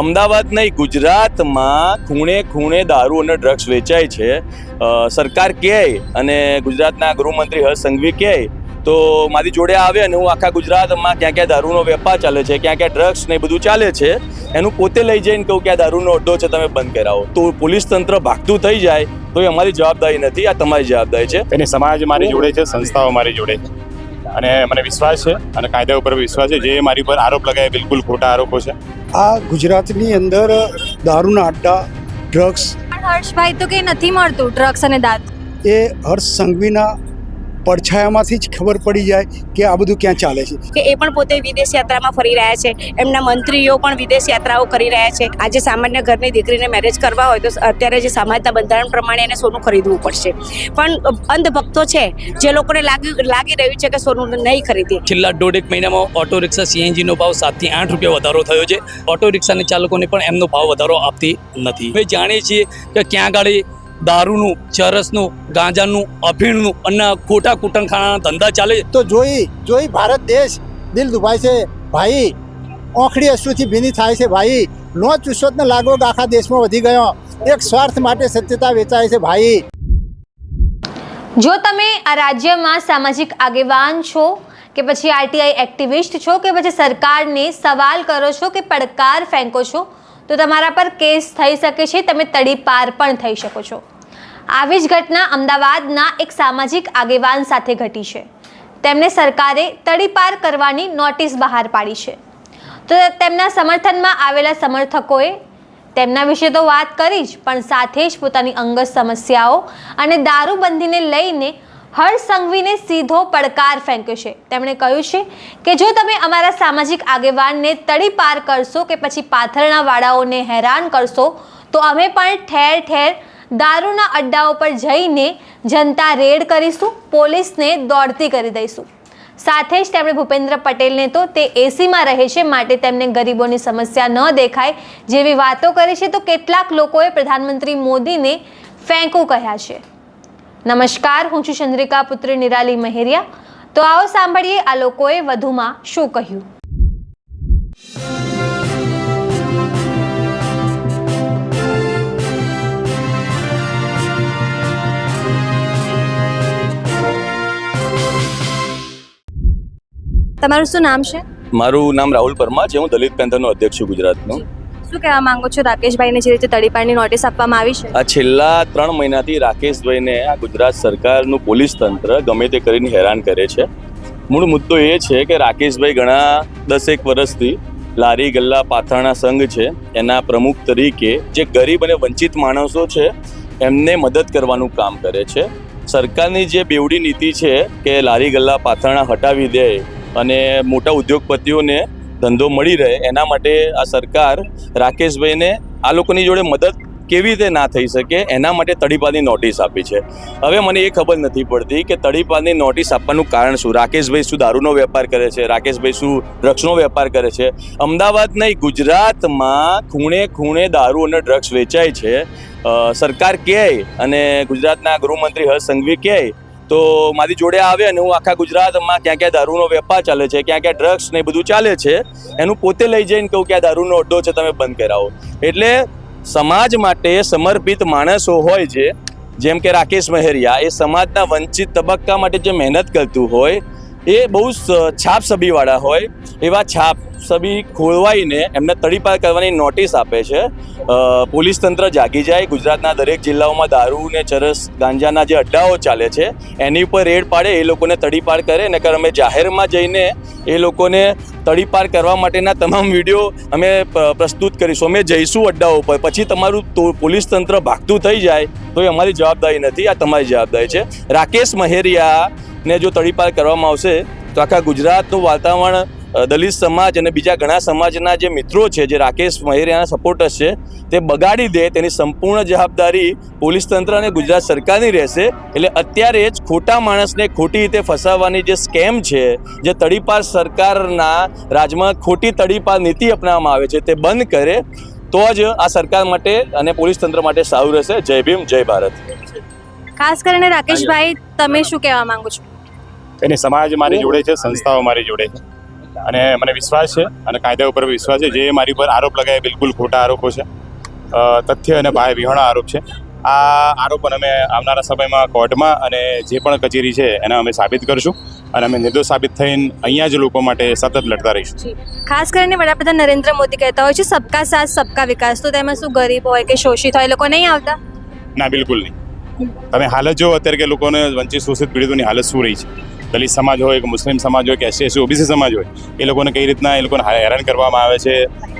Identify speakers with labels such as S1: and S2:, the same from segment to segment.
S1: અમદાવાદ નહીં, ગુજરાતમાં ખૂણે ખૂણે દારૂ અને ડ્રગ્સ વેચાય છે. સરકાર કહે અને ગુજરાતના ગૃહમંત્રી હર્ષ સંઘવી કહે તો મારી જોડે આવે અને હું આખા ગુજરાતમાં ક્યાં ક્યાં દારૂનો વેપાર ચાલે છે, ક્યાં ક્યાં ડ્રગ્સ ને બધું ચાલે છે, એનું પોતે લઈ જઈને કહું કે આ દારૂનો અડ્ડો છે, તમે બંધ કરાવો. તો પોલીસ તંત્ર ભાગતું થઈ જાય તો એ અમારી જવાબદારી નથી, આ તમારી જવાબદારી છે.
S2: એની સમાજ મારી જોડે છે, સંસ્થાઓ મારી જોડે છે અને મને વિશ્વાસ છે અને કાયદા ઉપર વિશ્વાસ છે. જે મારી પર આરોપ લગાવે બિલકુલ ખોટા આરોપો છે.
S3: આ ગુજરાતની અંદર દારૂના અડ્ડા, ડ્રગ્સ,
S4: હર્ષભાઈ તો કંઈ નથી મળતું ડ્રગ્સ અને દારૂ.
S3: એ હર્ષ સંઘવીના પડછાયામાંથી જ ખબર પડી જાય કે આ બધું ક્યાં ચાલે છે.
S5: કે એ પણ પોતે વિદેશ યાત્રામાં ફરી રહ્યા છે, એમના મંત્રીઓ પણ વિદેશ યાત્રાઓ કરી રહ્યા છે. આજે સામાન્ય ઘરની દીકરીને મેરેજ કરવા હોય તો અત્યારે જે સમાજના બંધારણ પ્રમાણે એને સોનું ખરીદવું પડશે, પણ અંધભક્તો છે જે લોકોને લાગી રહ્યું છે કે સોનું નહીં ખરીદે.
S6: છેલ્લા દોઢેક મહિનામાં ઓટો રિક્ષા સીએનજીનો ભાવ 7 થી 8 રૂપિયા વધારો થયો છે. ઓટો રિક્ષાના ચાલકોને પણ એમનો ભાવ વધારો આપતી નથી. અમે જાણીએ છીએ કે ક્યાં ગાડી દારૂનું, ચરસનું, ગાંજાનું, અફીણનું અને ખોટા કૂટણખાનાના ધંધા ચાલે.
S7: તો જોઈ ભારત દેશ દિલ દુભાય છે ભાઈ, ઓખડી અશ્રુથી ભીની થાય છે ભાઈ. નો ચુસ્વતને લાગો આખા દેશમાં વધી ગયો, એક સ્વાર્થ માટે સત્યતા વેચાય છે ભાઈ.
S4: જો તમે આ રાજ્યમાં સામાજિક આગેવાન છો કે પછી આરટીઆઈ એક્ટિવિસ્ટ છો કે પછી સરકારને સવાલ કરો છો કે પડકાર ફેંકો છો તો તમારા પર કેસ થઈ શકે છે, તમે તડીપાર પણ થઈ શકો છો. આવી જ ઘટના અમદાવાદના એક સામાજિક આગેવાન સાથે ઘટી છે. તેમને સરકારે તડીપાર કરવાની નોટિસ બહાર પાડી છે. તો તેમના સમર્થનમાં આવેલા સમર્થકોએ તેમના વિશે તો વાત કરી જ, પણ સાથે જ પોતાની અંગત સમસ્યાઓ અને દારૂબંધીને લઈને હર્ષ સંઘવીને સીધો પડકાર ફેંક્યો છે. તેમણે કહ્યું છે કે જો તમે અમારા સામાજિક આગેવાનને તડીપાર કરશો કે પછી પાથરણા વાળાઓને હેરાન કરશો તો અમે પણ ઠેર ઠેર દારૂના અડ્ડાઓ પર જઈને જનતા રેડ કરીશું, પોલીસને દોડતી કરી દઈશું. સાથે જ તેમણે ભૂપેન્દ્ર પટેલને તો તે એસીમાં રહે છે માટે તેમને ગરીબોની સમસ્યા ન દેખાય જેવી વાતો કરી છે. તો કેટલાક લોકોએ પ્રધાનમંત્રી મોદીને ફેંકું કહ્યા છે. નમસ્કાર, હું છું ચંદ્રિકા પુત્રી નિરાલી મહેરિયા. તો આવો સાંભળીએ આ લોકોએ વધુમાં શું કહ્યું. તમારું શું નામ છે?
S1: મારું નામ રાહુલ પરમાર છે. હું દલિત પેન્થરનો અધ્યક્ષ છું ગુજરાતનો.
S4: શું કહેવા માંગો છો રાકેશભાઈને જે રીતે તડીપારની નોટિસ આપવામાં આવી છે?
S1: આ છેલ્લા 3 મહિનાથી રાકેશભાઈને આ ગુજરાત સરકારનું પોલીસ તંત્ર ગમે તે કરીને હેરાન કરે છે. મૂળ મુદ્દો એ છે કે રાકેશભાઈ ઘણા 10 વર્ષથી લારી ગલ્લા પાથરણા સંઘ છે એના પ્રમુખ તરીકે જે ગરીબ અને વંચિત માણસો છે એમને મદદ કરવાનું કામ કરે છે. સરકારની જે બેવડી નીતિ છે કે લારી ગલ્લા પાથરણા હટાવી દે અને મોટા ઉદ્યોગપતિઓને ધંધો મળી રહે, એના માટે આ સરકાર રાકેશભાઈને આ લોકોની જોડે મદદ કેવી રીતે ના થઈ શકે એના માટે તડીપારની નોટિસ આપી છે. હવે મને એ ખબર નથી પડતી કે તડીપારની નોટિસ આપવાનું કારણ શું. રાકેશભાઈ શું દારૂનો વેપાર કરે છે? રાકેશભાઈ શું ડ્રગ્સનો વેપાર કરે છે? અમદાવાદ નહીં, ગુજરાતમાં ખૂણે ખૂણે દારૂ અને ડ્રગ્સ વેચાય છે. સરકાર કહે અને ગુજરાતના ગૃહમંત્રી હર્ષ સંઘવી કહે તો મારી જોડે આવે અને હું આખા ગુજરાતમાં ક્યાં ક્યાં દારૂનો વેપાર ચાલે છે, ક્યાં ક્યાં ડ્રગ્સ ને બધું ચાલે છે, એનું પોતે લઈ જઈને કહું કે આ દારૂનો અડ્ડો છે, તમે બંધ કરાવો. એટલે સમાજ માટે સમર્પિત માણસો હોય છે જેમ કે રાકેશ મહેરિયા, એ સમાજના વંચિત તબક્કા માટે જે મહેનત કરતું હોય, એ બહુ છાપ છબીવાળા હોય, એવા છાપ છબી ખોલવાઈને એમને તડીપાર કરવાની નોટિસ આપે છે. પોલીસ તંત્ર જાગી જાય, ગુજરાતના દરેક જિલ્લાઓમાં દારૂ ને ચરસ ગાંજાના જે અડ્ડાઓ ચાલે છે એની ઉપર રેડ પાડે, એ લોકોને તડીપાર કરે. નકર અમે જાહેરમાં જઈને એ લોકોને તડીપાર કરવા માટેના તમામ વિડીયો અમે પ્રસ્તુત કરીશું. અમે જઈશું અડ્ડાઓ પર, પછી તમારું પોલીસ તંત્ર ભાગતું થઈ જાય તો એ અમારી જવાબદારી નથી, આ તમારી જવાબદારી છે. રાકેશ મહેરિયાને જો તડીપાર કરવામાં આવશે તો આખા ગુજરાતનું વાતાવરણ દલિત સમાજ અને બીજા ઘણા સમાજના જે મિત્રો છે જે રાકેશ મહેરિયાના સપોર્ટર્સ છે તે બગાડી દે, તેની સંપૂર્ણ જવાબદારી પોલીસ તંત્ર અને ગુજરાત સરકારની રહેશે. એટલે અત્યારે જ ખોટા માણસને ખોટી રીતે ફસાવવાની જે સ્કેમ છે, જે તડીપાર સરકારના રાજમાં ખોટી તડીપાર નીતિ અપનાવવામાં આવે છે તે બંધ કરે તો જ આ સરકાર માટે અને પોલીસ તંત્ર માટે સારું રહેશે. જય ભીમ, જય ભારત.
S4: ખાસ કરીને રાકેશભાઈ, તમે શું કહેવા માંગો છો?
S2: એની સમાજ મારી જોડે છે, સંસ્થાઓ મારી જોડે છે અને મને વિશ્વાસ છે અને કાયદા ઉપર વિશ્વાસ છે. જે મારી પર આરોપ લગાવ્યા બિલકુલ ખોટા આરોપો છે, તથ્ય અને બાહ્ય વિહોણા આરોપ છે. આ આરોપોને અમે આવનારા સમયમાં કોર્ટમાં અને જે પણ કચેરી છે એને અમે સાબિત કરશું અને અમે નિર્દોષ સાબિત થઈને અહીંયા જ લોકો માટે સતત લડતા રહીશું.
S4: ખાસ કરીને વડાપ્રધાન નરેન્દ્ર મોદી કહેતા હોય છે સબકા સાથ સબકા વિકાસ, તો તેમાં શું ગરીબ હોય કે શોષિત હોય એ લોકો નહીં આવતા?
S2: ના, બિલકુલ નહીં. તમે હાલત જો અત્યારે કે લોકોને વંચિત શોષિત પીડિતોની હાલત શું રહી છે. દલિત સમાજ હોય કે મુસ્લિમ સમાજ હોય કે SC OBC સમાજ હોય, એ લોકોને કઈ રીતના એ લોકોને હેરાન કરવામાં આવે છે,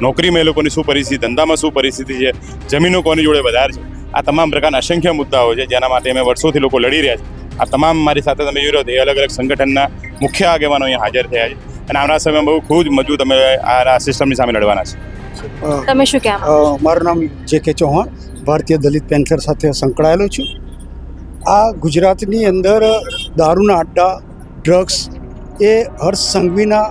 S2: નોકરીમાં એ લોકોની શું પરિસ્થિતિ, ધંધામાં શું પરિસ્થિતિ છે, જમીનો કોની જોડે વધારે છે, આ તમામ પ્રકારના અસંખ્ય મુદ્દાઓ છે જેના માટે અમે વર્ષોથી લોકો લડી રહ્યા છે. આ તમામ મારી સાથે તમે જોઈ રહ્યો એ અલગ અલગ સંગઠનના મુખ્ય આગેવાનો અહીંયા હાજર થયા છે અને આવનારા સમયમાં બહુ ખૂબ જ મજબૂત અમે આ સિસ્ટમની સામે લડવાના છે.
S4: તમે શું કહેવા?
S3: મારું નામ JK ચૌહાણ, ભારતીય દલિત પેન્થર સાથે સંકળાયેલો છું. આ ગુજરાતની અંદર દારૂના અડ્ડા, ડ્રગ્સ એ હર્ષ સંઘવીના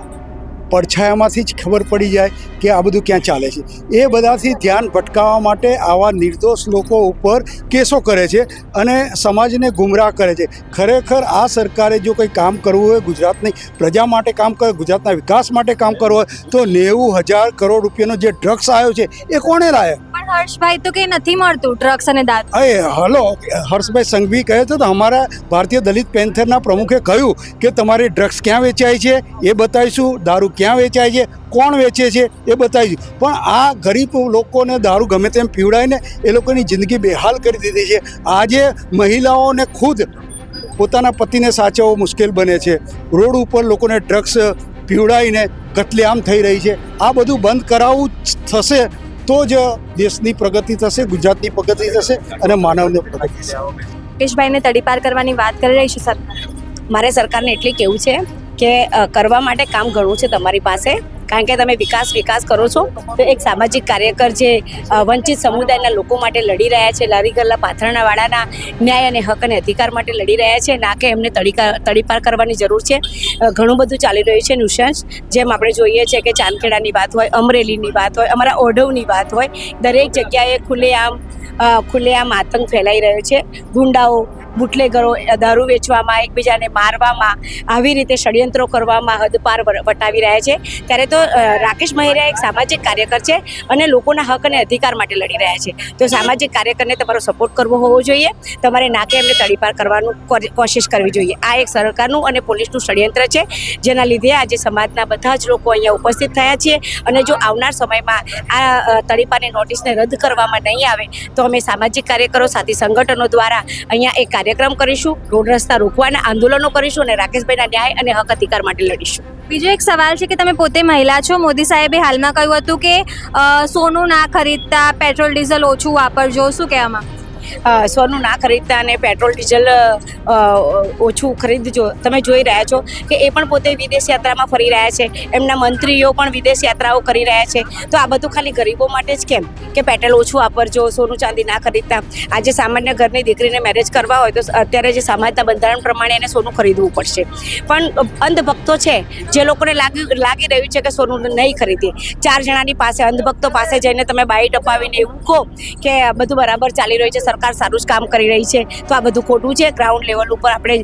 S3: પડછાયામાંથી જ ખબર પડી જાય કે આ બધું ક્યાં ચાલે છે. એ બધાથી ધ્યાન ભટકાવવા માટે આવા નિર્દોષ લોકો ઉપર કેસો કરે છે અને સમાજને ગુમરાહ કરે છે. ખરેખર આ સરકારે જો કંઈ કામ કરવું હોય, ગુજરાતની પ્રજા માટે કામ કરે, ગુજરાતના વિકાસ માટે કામ કરવું હોય, તો 90,000 કરોડ રૂપિયાનો જે ડ્રગ્સ આવ્યો છે એ કોણે લાવ્યો?
S4: પણ હર્ષભાઈ તો કંઈ નથી મળતું ડ્રગ્સ અને દારૂ.
S3: હલો, હર્ષભાઈ સંઘવી કહે તો અમારા ભારતીય દલિત પેન્થરના પ્રમુખે કહ્યું કે તમારે ડ્રગ્સ ક્યાં વેચાય છે એ બતાવીશું, દારૂ ક્યાં વેચાય છે, કોણ વેચે છે એ બતાવીશું. પણ આ ગરીબ લોકોને દારૂ ગમે તેમ પીવડાવીને એ લોકોની જિંદગી બેહાલ કરી દીધી છે. આજે મહિલાઓને ખુદ પોતાના પતિને સાચવવો મુશ્કેલ બને છે. રોડ ઉપર લોકોને ડ્રગ્સ પીવડાવીને કતલેઆમ થઈ રહી છે. આ બધું બંધ કરાવવું થશે તો જ દેશની પ્રગતિ થશે, ગુજરાતની પ્રગતિ થશે અને માનવની પ્રગતિ થશે.
S4: મુકેશભાઈને તડીપાર કરવાની વાત કરી રહી છે સરકાર.
S5: મારે સરકારને એટલી કહેવું છે કે કરવા માટે કામ ઘણું છે તમારી પાસે, કારણ કે તમે વિકાસ કરો છો. તો એક સામાજિક કાર્યકર જે વંચિત સમુદાયના લોકો માટે લડી રહ્યા છે, લારી ગલ્લા પાથરણાવાળાના ન્યાય અને હક અને અધિકાર માટે લડી રહ્યા છે, ના કે એમને તડીપાર કરવાની જરૂર છે. ઘણું બધું ચાલી રહ્યું છે નુસંસ. જેમ આપણે જોઈએ છે કે ચાંદખેડાની વાત હોય, અમરેલીની વાત હોય, અમારા ઓઢવની વાત હોય, દરેક જગ્યાએ ખુલ્લેઆમ આતંક ફેલાઈ રહ્યો છે. ગુંડાઓ, બુટલેગરો દારૂ વેચવામાં, એકબીજાને મારવામાં, આવી રીતે ષડયંત્રો કરવામાં હદપાર વટાવી રહ્યા છે. ત્યારે તો રાકેશ મહેરિયા એક સામાજિક કાર્યકર છે અને લોકોના હક અને અધિકાર માટે લડી રહ્યા છે. તો સામાજિક કાર્યકરને તમારો સપોર્ટ કરવો હોવો જોઈએ. તમારે નાકે એમને તડીપાર કરવાનું કોશિશ કરવી જોઈએ. આ એક સરકારનું અને પોલીસનું ષડયંત્ર છે, જેના લીધે આજે સમાજના બધા જ લોકો અહીંયા ઉપસ્થિત થયા છીએ. અને જો આવનાર સમયમાં આ તડીપારની નોટિસને રદ કરવામાં નહીં આવે તો અમે સામાજિક કાર્યકરો સાથે સંગઠનો દ્વારા અહીંયા એક કાર્યક્રમ કરીશું, રોડ રસ્તા રોકવાના આંદોલનો કરીશું અને રાકેશભાઈના ન્યાય અને હક અધિકાર માટે લડીશું.
S4: બીજો એક સવાલ છે કે તમે પોતે મહિલા છો. મોદી સાહેબે હાલમાં કહ્યું હતું કે સોનું ના ખરીદતા, પેટ્રોલ ડીઝલ ઓછું વાપરજો. શું કહેવામાં?
S5: સોનું ના ખરીદતા અને પેટ્રોલ ડીઝલ ઓછું ખરીદજો. તમે જોઈ રહ્યા છો કે એ પણ પોતે વિદેશ યાત્રામાં ફરી રહ્યા છે, એમના મંત્રીઓ પણ વિદેશ યાત્રાઓ કરી રહ્યા છે. તો આ બધું ખાલી ગરીબો માટે જ કેમ કે પેટ્રોલ ઓછું વાપરજો, સોનું ચાંદી ના ખરીદતા? આજે સામાન્ય ઘરની દીકરીને મેરેજ કરવા હોય તો અત્યારે જે સમાજના બંધારણ પ્રમાણે એને સોનું ખરીદવું પડશે. પણ અંધભક્તો છે જે લોકોને લાગી રહ્યું છે કે સોનું નહીં ખરીદે, 4 જણાની પાસે, અંધભક્તો પાસે જઈને તમે બાઈટ અપાવીને એવું કહો કે બધું બરાબર ચાલી રહ્યું છે, સરકાર સારું જ કામ કરી રહી છે, તો આ બધું ખોટું છે. ગ્રાઉન્ડ લેવલ ઉપર આપણે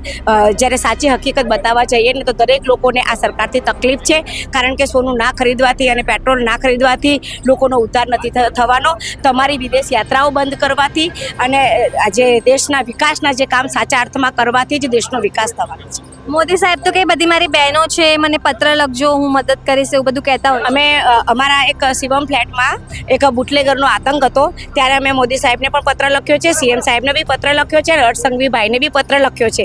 S5: જ્યારે સાચી હકીકત બતાવવા જઈએ ને તો દરેક લોકોને આ સરકારથી તકલીફ છે, કારણ કે સોનું ના ખરીદવાથી અને પેટ્રોલ ના ખરીદવાથી લોકોનો ઉદ્ધાર નથી થવાનો. તમારી વિદેશ યાત્રાઓ બંધ કરવાથી અને આજે દેશના વિકાસના જે કામ સાચા અર્થમાં કરવાથી જ દેશનો વિકાસ થવાનો છે.
S4: મોદી સાહેબ તો કે બધી મારી બહેનો છે, મને પત્ર લખજો, હું મદદ કરીશ, એવું બધું કહેતા હોય.
S5: અમે અમારા એક શિવમ ફ્લેટમાં એક બુટલેગરનો આતંક હતો, ત્યારે અમે મોદી સાહેબને પણ પત્ર લખ્યો છે, CM સાહેબને બી પત્ર લખ્યો છે, હર્ષ સંઘવીભાઈને બી પત્ર લખ્યો છે.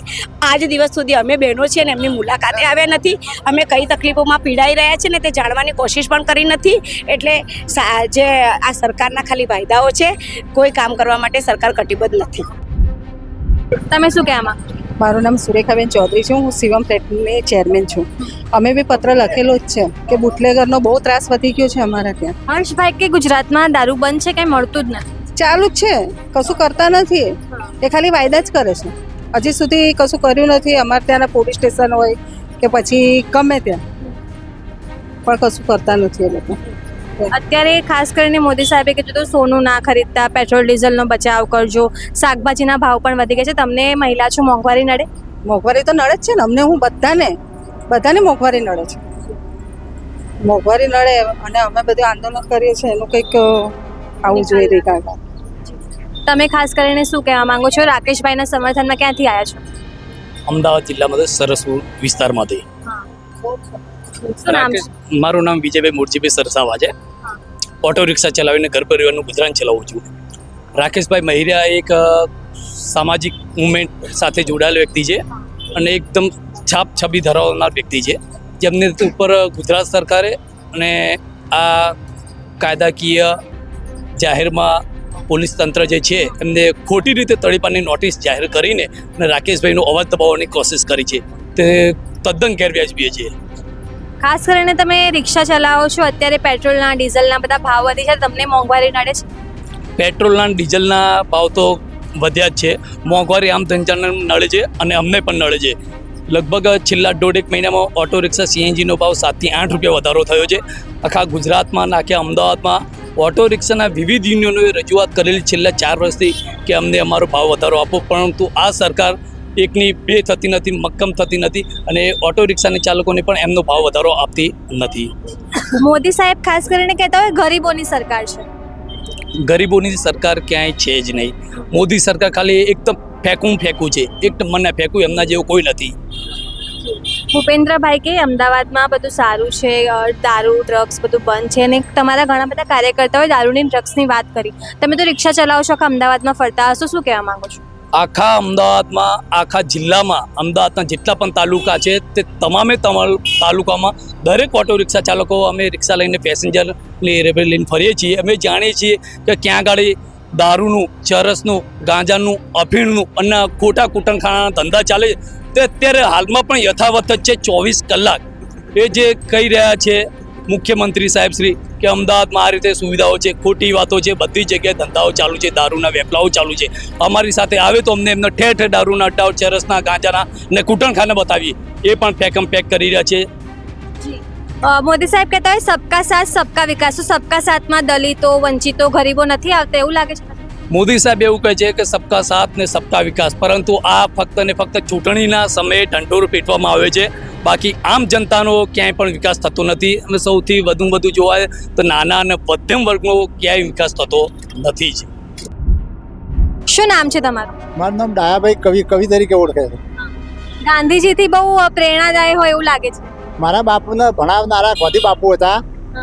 S5: આજ દિવસ સુધી અમે બહેનો છીએ ને એમની મુલાકાતે આવ્યા નથી. અમે કઈ તકલીફોમાં પીડાઈ રહ્યા છે ને તે જાણવાની કોશિશ પણ કરી નથી. એટલે જે આ સરકારના ખાલી વાયદાઓ છે, કોઈ કામ કરવા માટે સરકાર કટિબદ્ધ નથી.
S4: તમે શું કહેવામાં?
S8: મારું નામ સુરેખાબેન ચૌધરી છે, હું શિવમ ફ્લેટની ચેરમેન છું. અમે બી પત્ર લખેલો જ છે કે બુટલેગરનો બહુ ત્રાસ વધી ગયો છે અમારા ત્યાં.
S4: હર્ષભાઈ કે ગુજરાતમાં દારૂ બંધ છે, કંઈ મળતું જ નથી.
S8: ચાલુ જ છે, કશું કરતા નથી. એ ખાલી વાયદા જ કરે છે, હજી સુધી કશું કર્યું નથી. અમારે ત્યાંના પોલીસ સ્ટેશન હોય કે પછી ગમે ત્યાં, પણ કશું કરતા નથી એ લોકો.
S4: અત્યારે ખાસ કરીને મોદી સાહેબે કીધું તો સોનું ના ખરીદતા, પેટ્રોલ ડીઝલનો બચાવ કરજો, શાકભાજીના ભાવ પણ વધી ગયા છે. તમને મહિલા છો, મોંઘવારી નડે?
S8: મોંઘવારી તો નડે જ છે ને અમને, હું બધાને મોંઘવારી નડે છે. મોંઘવારી નડે અને અમે બધું આંદોલન કરીએ છીએ એનું કંઈક આવું જોઈએ રીકાર્ડ.
S4: તમે ખાસ કરીને શું કહેવા માંગો છો? રાકેશભાઈના સમર્થનમાં ક્યાંથી આવ્યા છો?
S6: અમદાવાદ જિલ્લામાંથી સરસપુર વિસ્તારમાંથી.
S4: શું નામ છે?
S6: મારું નામ વિજયભાઈ મૂળજીભાઈ સરસાવા છે. ઓટો રિક્ષા ચલાવીને ઘર પરિવારનું ગુજરાન ચલાવું છું. રાકેશભાઈ મહિરા એક સામાજિક મુવમેન્ટ સાથે જોડાયેલ વ્યક્તિ છે અને એકદમ છબી ધરાવનાર વ્યક્તિ છે, જેમને ઉપર ગુજરાત સરકારે અને આ કાયદાકીય જાહેરમાં પોલીસ તંત્ર જે છે એમને ખોટી રીતે તડીપારની નોટિસ જાહેર કરીને અને રાકેશભાઈનો અવાજ દબાવવાની કોશિશ કરી છે, તે તદ્દન ગેરવ્યાજબી છે.
S4: ખાસ કરીને તમે રિક્ષા ચલાવો છો, અત્યારે પેટ્રોલના ડીઝલના બધા ભાવ વધી છે, તમને મોંઘવારી નડે છે?
S6: પેટ્રોલના ડીઝલના ભાવ તો વધ્યા જ છે. મોંઘવારી આમ જનતાને નડે છે અને અમને પણ નડે છે. લગભગ છેલ્લા 1.5 મહિનામાં ઓટો રિક્ષા સીએનજીનો ભાવ 7 થી 8 રૂપિયા વધારો થયો છે. આખા ગુજરાતમાં અને આખા અમદાવાદમાં ઓટો રિક્ષાના વિવિધ યુનિયનોએ રજૂઆત કરેલી છેલ્લા 4 વર્ષથી કે અમને અમારો ભાવ વધારો આપો, પરંતુ આ સરકાર એકની બે થતી નથી, મક્કમ થતી નથી અને ઓટો રિક્ષાના ચાલકોને પણ એમનો ભાવ વધારો આપતી નથી.
S4: મોદી સાહેબ ખાસ કરીને કહેતા હોય ગરીબોની સરકાર છે.
S6: ગરીબોની સરકાર ક્યાંય છે જ નહીં. મોદી સરકાર ખાલી એકદમ ફેંકું છે, એકદમ મને ફેંકું, એમના જેવું કોઈ નથી.
S4: ભૂપેન્દ્રભાઈ કે અમદાવાદમાં બધું સારું છે, દારૂ ડ્રગ્સ બધું બંધ છે અને તમારા ઘણા બધા કાર્યકર્તાઓએ દારૂની ડ્રગ્સની વાત કરી. તમે તો રિક્ષા ચલાવો છો, આખા અમદાવાદમાં ફરતા હશો, શું કહેવા માંગો છો?
S6: આખા અમદાવાદમાં, આખા જિલ્લામાં, અમદાવાદના જેટલા પણ તાલુકા છે તે તમામે તાલુકામાં દરેક ઓટો રિક્ષા ચાલકો અમે રિક્ષા લઈને પેસેન્જર લઈને ફરીએ છીએ. અમે જાણીએ છીએ કે ક્યાં ગાડી દારૂનું, ચરસનું, ગાંજાનું, અફીણનું અને ખોટા કૂટણખાનાના ધંધા ચાલે છે, તે અત્યારે હાલમાં પણ યથાવત જ છે. 24 કલાક એ જે કહી રહ્યા છે મુખ્યમંત્રી સાહેબ શ્રી કે અમદાવાદમાં આ રીતે સુવિધાઓ છે, ખોટી વાતો છે. બધી જગ્યાએ ધંધાઓ ચાલુ છે, દારૂના વેપલાઓ ચાલુ છે. અમારી સાથે આવે તો અમને એમને ઠેર ઠેર દારૂના અડ્ડાઓ, ચરસના, ગાંજાના ને કૂટણખાને બતાવીએ, એ પણ પેકમ પેક કરી રહ્યા છે.
S4: મોદી સાહેબ કહેતા હોય સબકા સાથ સબકા વિકાસ, તો સબકા સાથમાં દલિતો, વંચિતો, ગરીબો નથી આવતા એવું લાગે છે?
S6: મોદી સાહેબ એવું કહે છે કે સબકા સાથ ને સબકા વિકાસ, પરંતુ આ ફક્ત ને ફક્ત ચૂંટણીના સમયે ઢંઢોરો પીટવામાં આવે છે. બાકી આમ જનતાનો ક્યાંય પણ વિકાસ થતો નથી અને સૌથી વધુ જોવાય તો નાના અને મધ્યમ વર્ગનો ક્યાંય વિકાસ થતો નથી જ.
S4: શું નામ છે તમારું?
S7: મારું નામ ડાયાભાઈ કવિ તરીકે ઓળખે છે.
S4: ગાંધીજીથી બહુ પ્રેરણાદાયી હોય એવું લાગે છે.
S7: મારા બાપુને ભણાવનારા ગોધી બાપુ હતા.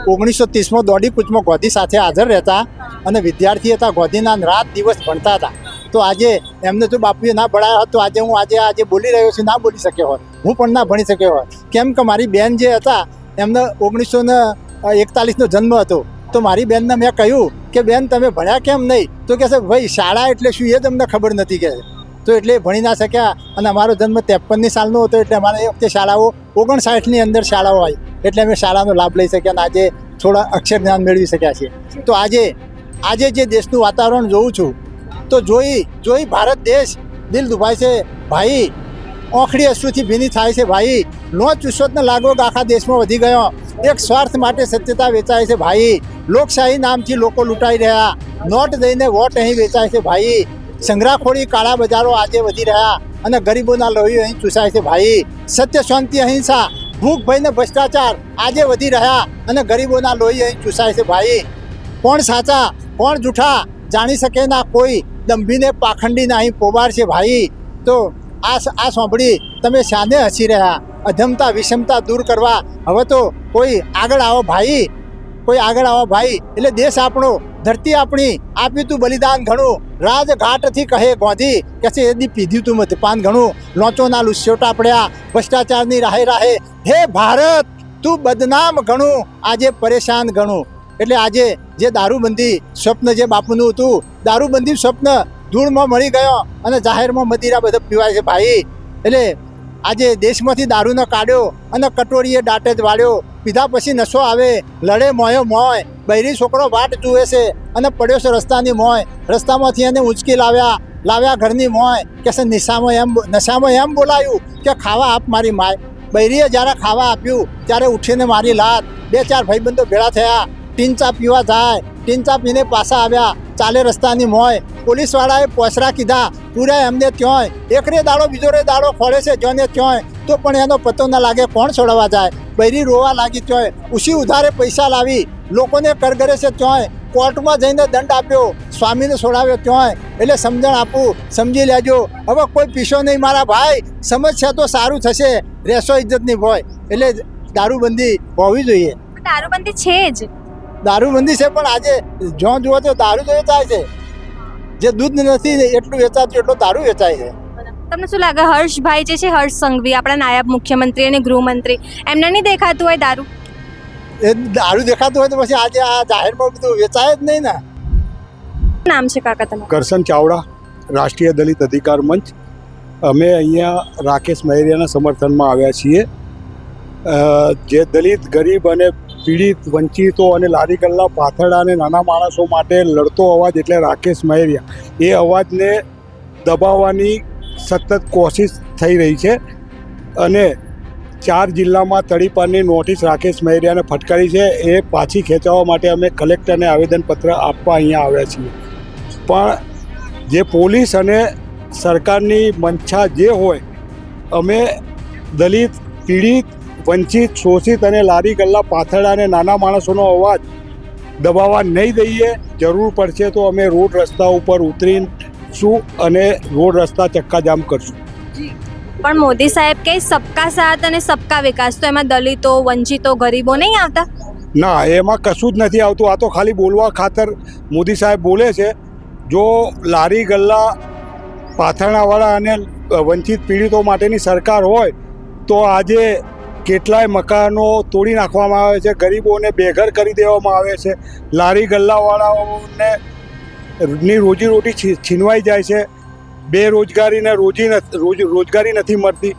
S7: 1930માં દોડી કૂચમાં ગોધી સાથે હાજર રહેતા અને વિદ્યાર્થી હતા. ગોધીના રાત દિવસ ભણતા હતા. તો આજે એમને તો બાપુએ ના ભણાવ્યા હોત તો આજે હું આજે બોલી રહ્યો છું ના બોલી શક્યો હોત, હું પણ ના ભણી શક્યો હોત. કેમ કે મારી બેન જે હતા એમને 1941નો જન્મ હતો. તો મારી બેનને મેં કહ્યું કે બેન તમે ભણ્યા કેમ નહીં? તો કહે છે ભાઈ શાળા એટલે શું એ તમને ખબર નથી કે. તો એટલે ભણી ના શક્યા અને અમારો જન્મ 53ની સાલનો હતો એટલે અમારે એ વખતે શાળાઓ 59ની અંદર શાળાઓ આવી એટલે અમે શાળાનો લાભ લઈ શક્યા અને આજે થોડા અક્ષર જ્ઞાન મેળવી શક્યા છીએ. તો આજે જે દેશનું વાતાવરણ જોઉં છું તો જોઈ ભારત દેશ દિલ દુભાય છે ભાઈ, ઓખડી અશ્રુથી ભીની થાય છે ભાઈ. નો ચુસ્વતને લાગો આખા દેશમાં વધી ગયો. એક સ્વાર્થ માટે સત્યતા વેચાય છે ભાઈ. લોકશાહી નામથી લોકો લૂંટાઈ રહ્યા. નોટ દઈને વોટ અહીં વેચાય છે ભાઈ. સંગ્રહખોરી, કાળા બજારો આજે વધી રહ્યા અને ગરીબોના લોહી અહીં ચૂસાય છે ભાઈ. સત્ય, શાંતિ, અહિંસા, ભૂખ, ભય ને ભ્રષ્ટાચાર આજે વધી રહ્યા અને ગરીબોના લોહી અહીં ચૂસાય છે ભાઈ. કોણ સાચા કોણ જૂઠા જાણી શકે ના કોઈ, દંભીને પાખંડીને અહીં પોબાર છે ભાઈ. તો આ સાંભળી તમે શાને હસી રહ્યા? અધમતા વિષમતા દૂર કરવા હવે તો કોઈ આગળ આવો ભાઈ, કોઈ આગળ આવો ભાઈ. એટલે દેશ આપણો, ધરતી આપણી, આપ્યું તું બલિદાન ઘણું. રાજઘાટથી કહે ગોધી કે છે એદી પીધ્યું તું મત પાન ઘણું. લોચોના લુસ્યોટા પડ્યા ભ્રષ્ટાચારની રાહે. હે ભારત તું બદનામ ઘણું, આજે પરેશાન ઘણું. એટલે આજે જે દારૂબંધી સ્વપ્ન જે બાપુનું હતું, દારૂબંધી સ્વપ્ન ધૂળમાં મળી ગયો અને જાહેરમાં મદિરા બધા પીવાય છે ભાઈ. એટલે આજે દેશમાંથી દારૂનો કાઢ્યો અને કટોરીએ દાંટે જ વાળ્યો. પીધા પછી નશો આવે, લડે મોય. બૈરી છોકરો વાટ જુએ છે અને પડ્યો છે રસ્તાની મોય. રસ્તામાંથી એને ઉંચકી લાવ્યા ઘરની મોય. કે છે નશામાં એમ બોલાયું કે ખાવા આપ મારી માય. બૈરીએ જ્યારે ખાવા આપ્યું ત્યારે ઉઠીને મારી લાત. 2-4 ભાઈબંધો ભેળા થયા, ટીન ચા પીવા જાય ટીંચા પીને પાછા આવ્યા, ચાલે રસ્તાની મોય. પોલીસવાળાએ પોસરા કીધા, પૂરા એમને ત્યોંય એકરે દાડો બીજો રે દાડો ખોળે છે જ્યોને ત્યોંય, તો પણ એનો પતો ના લાગે, કોણ છોડવા જાય. બૈરી રોવા લાગી ત્યોંય, ઉસી ઉધારે પૈસા લાવી લોકોને કરગરે છે ત્યોંય, કોર્ટમાં જઈને દંડ આપ્યો, સ્વામીને છોડાવ્યો ત્યોંય. એટલે સમજણ આપું, સમજી લેજો. હવે કોઈ પીશો નહીં મારા ભાઈ, સમજશે તો સારું થશે, રહેશો ઇજ્જતની ભોય. એટલે દારૂબંધી હોવી જોઈએ.
S4: દારૂબંધી છે જ.
S7: દારૂબંધી છે, પણ આજે જો જુઓ તો દારૂ તો વેચાય છે. જે દૂધ નથી એટલું વેચાતું એટલો દારૂ વેચાય છે.
S4: તમને શું લાગે હર્ષભાઈ જે છે, હર્ષ સંઘવી આપણા નાયબ મુખ્યમંત્રી અને ગૃહમંત્રી, એમને નહીં દેખાતું હોય દારૂ?
S7: એ દારૂ દેખાતું હોય તો પછી આજે આ જાહેરમાં બધું વેચાય જ નહીં ને.
S4: નામ છે કાકા તમારું?
S3: કરશન ચાવડા, રાષ્ટ્રીય દલિત અધિકાર મંચ. અમે અહીંયા રાકેશ મહેરિયાના સમર્થનમાં આવ્યા છીએ. જે દલિત, ગરીબ અને પીડિત, વંચિતો અને લારી ગલ્લા, પાથરડા અને નાના માણસો માટે લડતો અવાજ એટલે રાકેશ મહેરિયા. એ અવાજને દબાવવાની સતત કોશિશ થઈ રહી છે અને 4 જિલ્લામાં તડીપારની નોટિસ રાકેશ મહેરિયાને ફટકારી છે. એ પાછી ખેંચવા માટે અમે કલેક્ટરને આવેદનપત્ર આપવા અહીંયા આવ્યા છીએ. પણ જે પોલીસ અને સરકારની મંશા જે હોય, અમે દલિત, પીડિત, વંચિત, શોષિત અને લારી ગલ્લા, પાથરડા અને નાના માણસોનો અવાજ દબાવવા નહીં દઈએ. જરૂર પડશે તો અમે રોડ રસ્તા ઉપર ઉતરીશું અને રોડ રસ્તા ચક્કાજામ કરશું.
S4: પણ મોદી સાહેબ કે સબકા સાથ અને સબકા વિકાસ, તો એમાં દલિતો, વંચિતો, ગરીબો નહીં આવતા?
S3: ના, એમાં કશું જ નથી આવતું. આ તો ખાલી બોલવા ખાતર મોદી સાહેબ બોલે છે. જો લારી ગલ્લા, પાથરણાવાળા અને વંચિત પીડિતો માટેની સરકાર હોય તો આજે કેટલાય મકાનો તોડી નાખવામાં આવે છે, ગરીબોને બેઘર કરી દેવામાં આવે છે, લારી ગલ્લાવાળાઓને ની રોજીરોટી છીનવાઈ જાય છે, બેરોજગારીને રોજગારી નથી મળતી.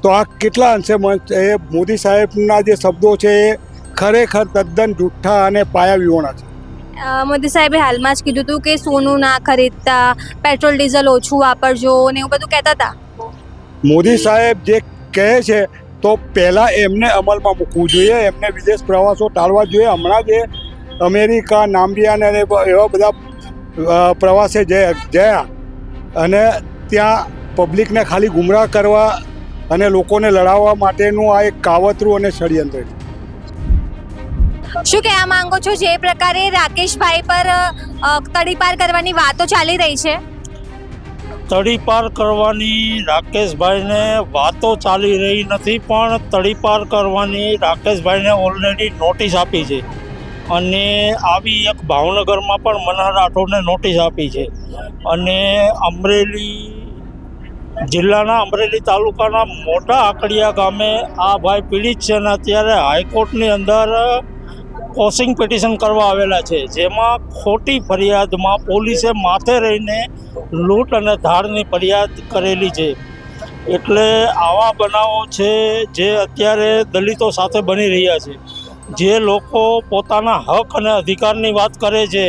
S3: તો આ કેટલા અંશે એ મોદી સાહેબના જે શબ્દો છે એ ખરેખર તદ્દન જુઠ્ઠા અને પાયાવિહોણા છે.
S4: મોદી સાહેબે હાલમાં જ કીધું હતું કે સોનું ના ખરીદતા, પેટ્રોલ ડીઝલ ઓછું વાપરજો ને એવું બધું કહેતા હતા.
S3: મોદી સાહેબ જે કહે છે તો પહેલાં એમને અમલમાં મૂકવું જોઈએ. એમને વિદેશ પ્રવાસો ટાળવા જોઈએ. હમણાં જે અમેરિકા, નામ્બિયા અને એવા બધા પ્રવાસે ગયા અને ત્યાં પબ્લિકને ખાલી ગુમરાહ કરવા અને લોકોને લડાવવા માટેનું આ એક કાવતરું અને ષડયંત્ર છે.
S4: શું કહેવા માંગો છો, જે પ્રકારે રાકેશભાઈ પર તડીપાર કરવાની વાતો ચાલી રહી છે?
S9: તડીપાર કરવાની રાકેશભાઈને વાતો ચાલી રહી નથી, પણ તડીપાર કરવાની રાકેશભાઈને ઓલરેડી નોટિસ આપી છે. અને આવી એક ભાવનગરમાં પણ મનહર રાઠોડને નોટિસ આપી છે. અને અમરેલી જિલ્લાના, અમરેલી તાલુકાના મોટા આકડિયા ગામે આ ભાઈ પીડિત છે અને અત્યારે હાઈકોર્ટની અંદર કોસિંગ પિટિશન કરવા આવેલા છે, જેમાં ખોટી ફરિયાદમાં પોલીસે માથે રહીને લૂંટ અને ધાડની ફરિયાદ કરેલી છે. એટલે આવા બનાવો છે જે અત્યારે દલિતો સાથે બની રહ્યા છે. જે લોકો પોતાના હક અને અધિકારની વાત કરે છે,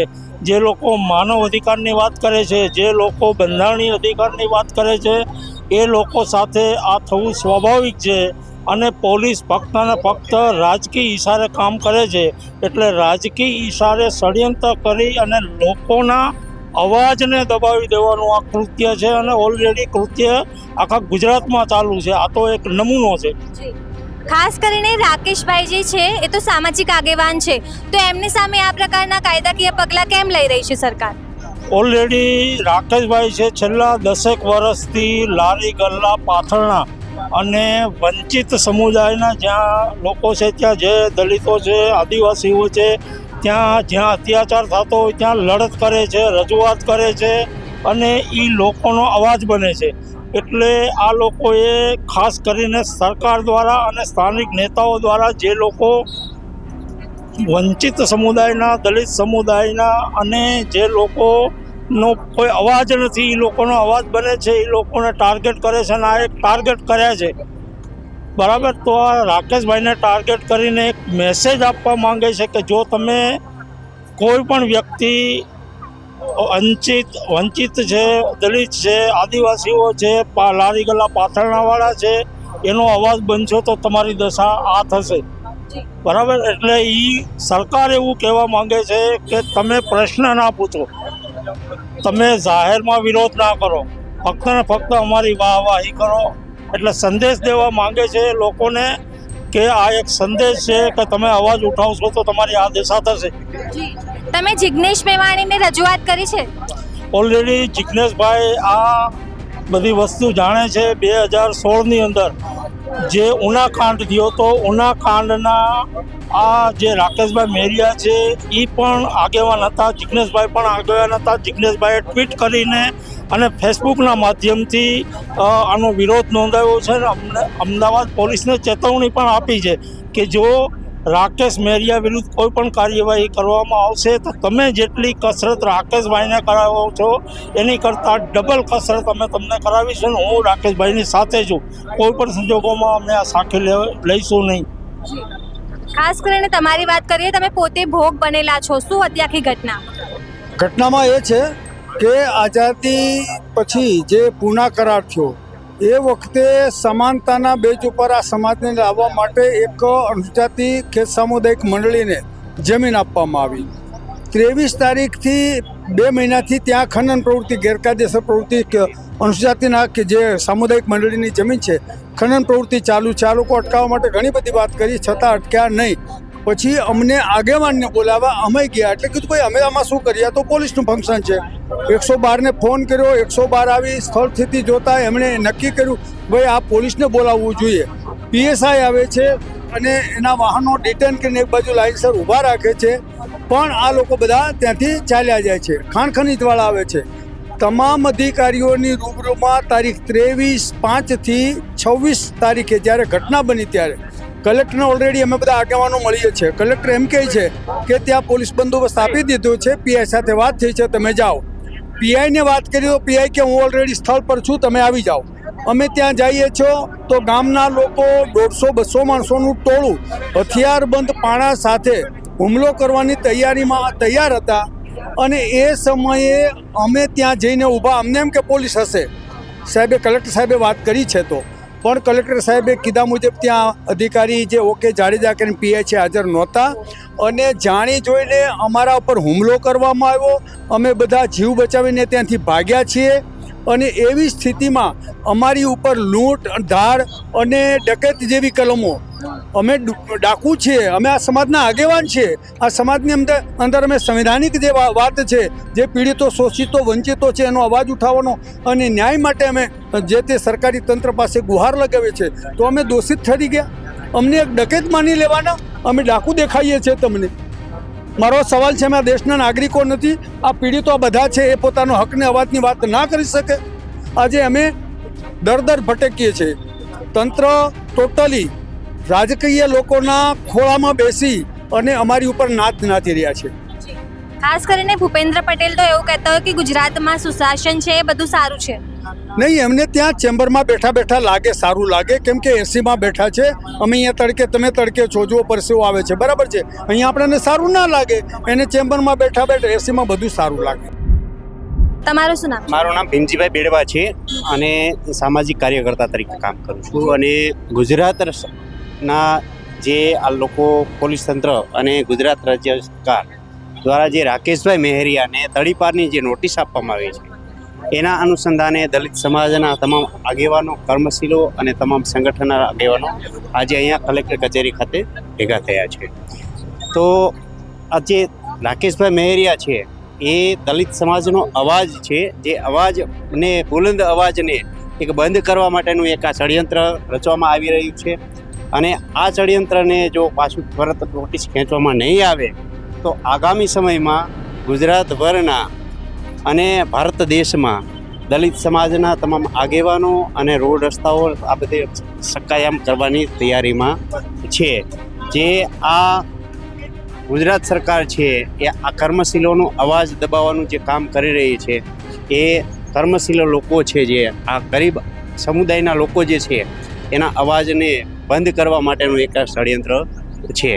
S9: જે લોકો માનવ અધિકારની વાત કરે છે, જે લોકો બંધારણીય અધિકારની વાત કરે છે, એ લોકો સાથે આ થવું સ્વાભાવિક છે. અને પોલીસ ફક્ત અને ફક્ત રાજકીય ઈશારે કામ કરે છે. એટલે રાજકીય ઈશારે ષડયંત્ર કરી અને લોકોના અવાજને દબાવી દેવાનું આ કૃત્ય છે. અને ઓલરેડી કૃત્ય આખા ગુજરાતમાં ચાલુ છે. આ તો એક નમૂનો છે.
S4: ખાસ કરીને રાકેશભાઈ જે છે એ તો સામાજિક આગેવાન છે, તો એમની સામે આ પ્રકારના કાયદાકીય પગલાં કેમ લઈ રહી છે સરકાર?
S9: ઓલરેડી રાકેશભાઈ છે છેલ્લા 10 વર્ષથી લારી ગલ્લા, પાથરણા અને વંચિત સમુદાયના જ્યાં લોકો છે, ત્યાં જે દલિતો છે, આદિવાસીઓ છે, ત્યાં જ્યાં અત્યાચાર થતો હોય ત્યાં લડત કરે છે, રજૂઆત કરે છે અને એ લોકોનો અવાજ બને છે. એટલે આ લોકોએ ખાસ કરીને સરકાર દ્વારા અને સ્થાનિક નેતાઓ દ્વારા જે લોકો વંચિત સમુદાયના, દલિત સમુદાયના અને જે લોકોનો કોઈ અવાજ નથી, એ લોકોનો અવાજ બને છે, એ લોકોને ટાર્ગેટ કરે છે અને આ એક ટાર્ગેટ કર્યા છે. બરાબર. તો આ રાકેશભાઈને ટાર્ગેટ કરીને એક મેસેજ આપવા માંગે છે કે જો તમે કોઈ પણ વ્યક્તિ વંચિત છે, દલિત છે, આદિવાસીઓ છે, લારી ગલ્લા, પાથરણાવાળા છે, એનો અવાજ બનશો તો તમારી દશા આ થશે. બરાબર. એટલે એ સરકાર એવું કહેવા માંગે છે કે તમે પ્રશ્ન ના પૂછો, તમે જાહેરમાં વિરોધ ના કરો, ફક્ત ને ફક્ત અમારી વાહવાહી કરો. એટલે સંદેશ દેવા માંગે છે લોકોને કે આ એક સંદેશ છે કે તમે અવાજ ઉઠાવશો તો તમારી આ દિશા થશે.
S4: તમે જિગ્નેશ મેવાણીને રજૂઆત કરી છે?
S9: ઓલરેડી જિગ્નેશભાઈ આ બધી વસ્તુ જાણે છે. 2016ની અંદર જે ઉના કાંડ થયો તો ઉના કાંડના આ જે રાકેશભાઈ મેરિયા છે એ પણ આગેવાન હતા, જિગ્નેશભાઈ પણ આગેવાન હતા. જિગ્નેશભાઈએ ટ્વીટ કરીને અને ફેસબુકના માધ્યમથી આનો વિરોધ નોંધાવ્યો છે અને અમદાવાદ પોલીસને ચેતવણી પણ આપી છે કે જો રાકેશ મેરિયા વિરુદ્ધ કોઈ પણ કાર્યવાહી કરવામાં આવશે તો તમે જેટલી કસરત રાકેશભાઈને કરાવો છો એની કરતાં ડબલ કસરત અમે તમને કરાવીશું ને હું રાકેશભાઈની સાથે છું. કોઈ પણ સંજોગોમાં અમે આ સાખી લઈશું નહીં.
S4: ખાસ કરીને તમારી વાત કરીએ, તમે પોતે ભોગ બનેલા છો, શું હતી આખી ઘટના?
S3: ઘટનામાં એ છે કે આઝાદી પછી જે પૂના કરાર થયો એ વખતે સમાનતાના બેઝ ઉપર આ સમાજને લાવવા માટે એક અનુજાતિ ખેત સામુદાયિક મંડળીને જમીન આપવામાં આવી. 23 તારીખથી 2 મહિનાથી ત્યાં ખનન પ્રવૃત્તિ, ગેરકાયદેસર પ્રવૃત્તિ, અનુસૂચિતના કે જે સામુદાયિક મંડળીની જમીન છે ખનન પ્રવૃત્તિ ચાલુ છે. આ લોકો અટકાવવા માટે ઘણી બધી વાત કરી છતાં અટક્યા નહીં. પછી અમને આગેવાનને બોલાવ્યા, અમે ગયા. એટલે કીધું ભાઈ અમે આમાં શું કરીએ, તો પોલીસનું ફંક્શન છે. 112ને ફોન કર્યો, 112 આવી સ્થળ સ્થિતિ જોતા એમણે નક્કી કર્યું ભાઈ આ પોલીસને બોલાવવું જોઈએ. પીએસઆઈ આવે છે અને એના વાહનો ડિટેન કરીને એક બાજુ લાઇનસર ઊભા રાખે છે, પણ આ લોકો બધા ત્યાંથી ચાલ્યા જાય છે. ખાણ ખનીજવાળા આવે છે. તમામ અધિકારીઓની રૂબરૂમાં તારીખ 23/5થી 26 તારીખે જ્યારે ઘટના બની ત્યારે કલેક્ટરને ઓલરેડી અમે બધા આગેવાનો મળીએ છીએ. કલેક્ટર એમ કહે છે કે ત્યાં પોલીસ બંદોબસ્ત આપી દીધો છે, પીઆઈ સાથે વાત થઈ છે, તમે જાઓ. પીઆઈને વાત કરી તો પીઆઈ કે હું ઓલરેડી સ્થળ પર છું, તમે આવી જાઓ. અમે ત્યાં જઈએ છો તો ગામના લોકો 150-200 માણસોનું ટોળું હથિયારબંધ પાણા સાથે હુમલો કરવાની તૈયારીમાં તૈયાર હતા. અને એ સમયે અમે ત્યાં જઈને ઊભા, અમને એમ કે પોલીસ હશે. સાહેબે, કલેક્ટર સાહેબે વાત કરી છે તો પણ કલેક્ટર સાહેબે કીધા મુજબ ત્યાં અધિકારી જે ઓકે જાડેજા કરીને પીઆઈ છે હાજર નહોતા અને જાણી જોઈને અમારા ઉપર હુમલો કરવામાં આવ્યો. અમે બધા જીવ બચાવીને ત્યાંથી ભાગ્યા છીએ અને એવી સ્થિતિમાં અમારી ઉપર લૂંટ, ધાડ અને ડકેત જેવી કલમો, અમે ડાકુ છીએ, અમે આ સમાજના આગેવાન છીએ. આ સમાજની અંદર અમે સંવિધાનિક જે વાત છે, જે પીડિતો, શોષિતો, વંચિતો છે એનો અવાજ ઉઠાવવાનો અને ન્યાય માટે અમે જે તે સરકારી તંત્ર પાસે ગુહાર લગાવીએ છીએ. તો અમે દોષિત ઠરી ગયા? અમને એક ડકેત માની લેવાના? અમે ડાકુ દેખાઈએ છીએ તમને? મારો સવાલ છે, અમે આ દેશના નાગરિકો નથી? આ પીડિતો આ બધા છે એ પોતાનો હકને અવાજની વાત ના કરી શકે? આજે અમે દર ભટકીએ છીએ. તંત્ર ટોટલી રાજકીય લોકોના ખોળામાં બેસી અને અમારી ઉપર નાચી રહ્યા છે.
S4: ખાસ કરીને ભૂપેન્દ્ર પટેલ તો એવું કહેતા હોય કે ગુજરાતમાં સુશાસન છે, એ બધું સારું છે.
S3: નહીં, એમને ત્યાં ચેમ્બરમાં બેઠા લાગે સારું લાગે, કેમ કે એસીમાં બેઠા છે. અમે અહીંયા તડકે, તમે તડકે છો, જો પરસેવો આવે છે, બરાબર છે. અહીંયા આપણને સારું ના લાગે, એને ચેમ્બરમાં બેઠા એસીમાં બધું સારું લાગે.
S4: તમારું શું નામ?
S10: મારું નામ ભીમજીભાઈ બેડવા છે અને સામાજિક કાર્યકર્તા તરીકે કામ કરું છું. અને ગુજરાતના જે આ લોકો પોલીસ તંત્ર અને ગુજરાત રાજ્ય સરકાર દ્વારા જે રાકેશભાઈ મેહરિયાને તડીપારની જે નોટિસ આપવામાં આવી છે એના અનુસંધાને દલિત સમાજના તમામ આગેવાનો, કર્મશીલો અને તમામ સંગઠનના આગેવાનો આજે અહીંયા કલેક્ટર કચેરી ખાતે ભેગા થયા છે. તો આ જે રાકેશભાઈ મેહરિયા છે એ દલિત સમાજનો અવાજ છે, જે અવાજને, બુલંદ અવાજને એક બંધ કરવા માટેનું એક આ ષડયંત્ર રચવામાં આવી રહ્યું છે. અને આ ષડયંત્રને જો પાછું પરત નોટિસ ખેંચવામાં નહીં આવે તો આગામી સમયમાં ગુજરાતભરના અને ભારત દેશમાં દલિત સમાજના તમામ આગેવાનો અને રોડ રસ્તાઓ આ બધે સક્કાયામ કરવાની તૈયારીમાં છે. જે આ ગુજરાત સરકાર છે એ આ કર્મશીલોનો અવાજ દબાવવાનું જે કામ કરી રહી છે, એ કર્મશીલો લોકો છે, જે આ ગરીબ સમુદાયના લોકો જે છે એના અવાજને બંધ કરવા માટેનું એક ષડયંત્ર છે.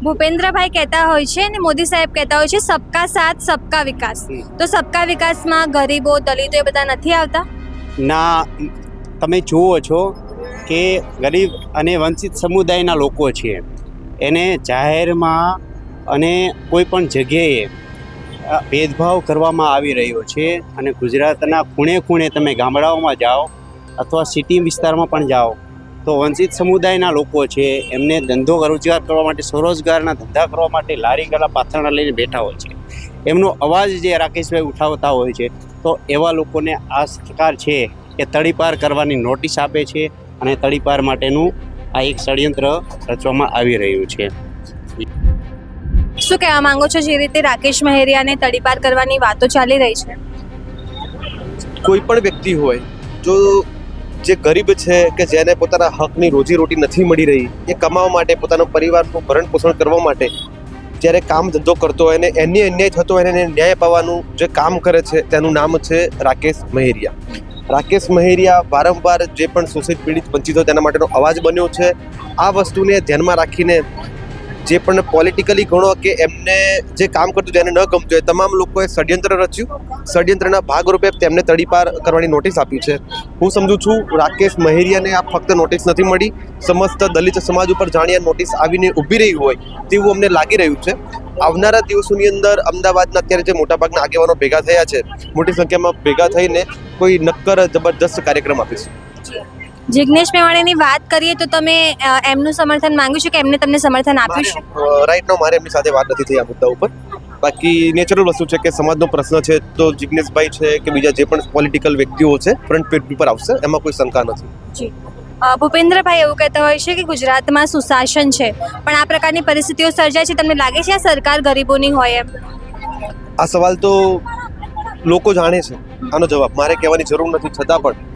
S4: ભૂપેન્દ્રભાઈ કહેતા હોય છે અને મોદી સાહેબ કહેતા હોય છે સબકા સાથ સબકા વિકાસ. તો સબકા વિકાસમાં ગરીબો, દલિતો એ બધા નથી આવતા?
S10: ના, તમે જુઓ છો કે ગરીબ અને વંચિત સમુદાયના લોકો છે એને જાહેરમાં અને કોઈ પણ જગ્યાએ ભેદભાવ કરવામાં આવી રહ્યો છે. અને ગુજરાતના ખૂણે ખૂણે તમે ગામડાઓમાં જાઓ અથવા સિટી વિસ્તારમાં પણ જાઓ તો વંચિત સમુદાયના લોકો છે એમને ધંધો રોજગાર કરવા માટે, સ્વરોજગારના ધંધા કરવા માટે લારી ગળા પાથરણા લઈને બેઠા હોય છે. એમનો અવાજ જે રાકેશભાઈ ઉઠાવતા હોય છે તો એવા લોકોને આ સરકાર છે એ તડીપાર કરવાની નોટિસ આપે છે અને તડીપાર માટેનું આ એક ષડયંત્ર રચવામાં આવી રહ્યું છે.
S4: શું કહેવા માંગો છો, જે રીતે રાકેશ મહેરિયાને તડીપાર કરવાની વાતો ચાલી રહી છે?
S11: કોઈ પણ વ્યક્તિ હોય જો જે ગરીબ છે કે જેને પોતાના હકની રોજીરોટી નથી મળી રહી, એ કમાવા માટે પોતાના પરિવારનું ભરણ પોષણ કરવા માટે જ્યારે કામ ધંધો કરતો હોય અને એની અન્યાય થતો હોય એને ન્યાય પાવાનું જે કામ કરે છે તેનું નામ છે રાકેશ મહેરિયા. રાકેશ મહેરિયા વારંવાર જે પણ શોષિત પીડિત વંચિત હોય તેના માટેનો અવાજ બન્યો છે. આ વસ્તુને ધ્યાનમાં રાખીને જે પણ પોલિટિકલી ગણો કે એમને જે કામ કરતું જેને ન ગમતું હોય તમામ લોકોએ ષડયંત્ર રચ્યું. ષડયંત્રના ભાગરૂપે તેમને તડીપાર કરવાની નોટિસ આપી છે. હું સમજુ છું રાકેશ મહેરિયાને આ ફક્ત નોટિસ નથી મળી, સમસ્ત દલિત સમાજ ઉપર જાણી આ નોટિસ આવીને ઊભી રહી હોય તેવું અમને લાગી રહ્યું છે. આવનારા દિવસોની અંદર અમદાવાદના અત્યારે જે મોટાભાગના આગેવાનો ભેગા થયા છે, મોટી સંખ્યામાં ભેગા થઈને કોઈ નક્કર જબરદસ્ત કાર્યક્રમ આપીશું.
S4: જિગ્નેશ મેવાણીની વાત કરીએ તો તમે એમનું સમર્થન માંગ્યું છે કે એમને તમને સમર્થન આપ્યું છે?
S11: રાઈટ નાઉ મારે એમની સાથે વાત નથી થઈ આ મુદ્દા ઉપર. બાકી નેચરલ વસ્તુ છે કે સમાજનો પ્રશ્ન છે તો જિગ્નેશભાઈ છે કે બીજા જે પણ પોલિટિકલ વ્યક્તિઓ છે ફ્રન્ટ પેજ પર આવશે, એમાં કોઈ શંકા નથી.
S4: ભૂપેન્દ્રભાઈ એવું કહેતા હોય છે કે ગુજરાતમાં સુશાસન છે પણ આ પ્રકારની પરિસ્થિતિઓ સર્જાય છે. તમને લાગે છે આ સરકાર ગરીબોની હોય એમ?
S11: આ સવાલ તો લોકો જાણે છે, આનો જવાબ મારે કહેવાની જરૂર નથી. છતાં પણ